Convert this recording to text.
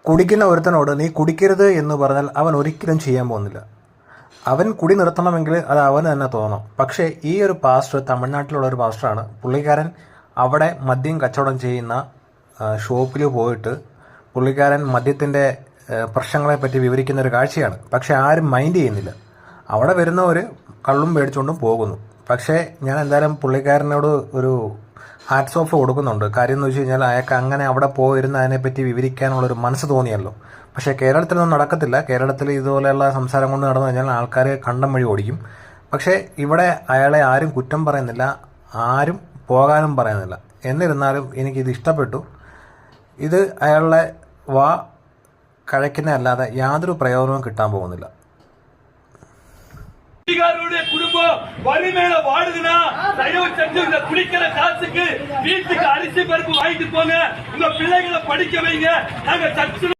കുടിക്കുന്ന ഒരുത്തനോട് നീ കുടിക്കരുത് എന്ന് പറഞ്ഞാൽ അവൻ ഒരിക്കലും ചെയ്യാൻ പോകുന്നില്ല. അവൻ കുടി നിർത്തണമെങ്കിൽ അത് അവന് തന്നെ തോന്നണം. പക്ഷേ ഈ ഒരു പാസ്റ്റർ തമിഴ്നാട്ടിലുള്ള ഒരു പാസ്റ്ററാണ്. പുള്ളിക്കാരൻ അവിടെ മദ്യം കച്ചവടം ചെയ്യുന്ന ഷോപ്പിൽ പോയിട്ട് പുള്ളിക്കാരൻ മദ്യത്തിൻ്റെ പ്രശ്നങ്ങളെപ്പറ്റി വിവരിക്കുന്ന ഒരു കാഴ്ചയാണ്. പക്ഷേ ആരും മൈൻഡ് ചെയ്യുന്നില്ല. അവിടെ വരുന്നവർ കള്ളും മേടിച്ചുകൊണ്ടും പോകുന്നു. പക്ഷേ ഞാൻ എന്തായാലും പുള്ളിക്കാരനോട് ഒരു ഹാറ്റ്സ് ഓഫ് കൊടുക്കുന്നുണ്ട്. കാര്യം എന്ന് വെച്ച് കഴിഞ്ഞാൽ അയാൾക്ക് അങ്ങനെ അവിടെ പോയിരുന്ന് അതിനെപ്പറ്റി വിവരിക്കാനുള്ളൊരു മനസ്സ് തോന്നിയല്ലോ. പക്ഷേ കേരളത്തിലൊന്നും നടക്കത്തില്ല. കേരളത്തിൽ ഇതുപോലെയുള്ള സംസാരം കൊണ്ട് നടന്നു കഴിഞ്ഞാൽ ആൾക്കാർ കണ്ടം വഴി ഓടിക്കും. പക്ഷേ ഇവിടെ അയാളെ ആരും കുറ്റം പറയുന്നില്ല, ആരും പോകാനും പറയുന്നില്ല. എന്നിരുന്നാലും എനിക്കിത് ഇഷ്ടപ്പെട്ടു. ഇത് അയാളുടെ വാ കഴിക്കുന്നതല്ലാതെ യാതൊരു പ്രയോജനവും കിട്ടാൻ പോകുന്നില്ല. குடும்பம் வறுமையில வாடுதுன்னா தயவு செஞ்சு இந்த குடிக்கிற காசுக்கு வீட்டுக்கு அரிசி பருப்பு வாங்கிட்டு போங்க. உங்க பிள்ளைகளை படிக்க வைங்க. நாங்க சர்ச்சு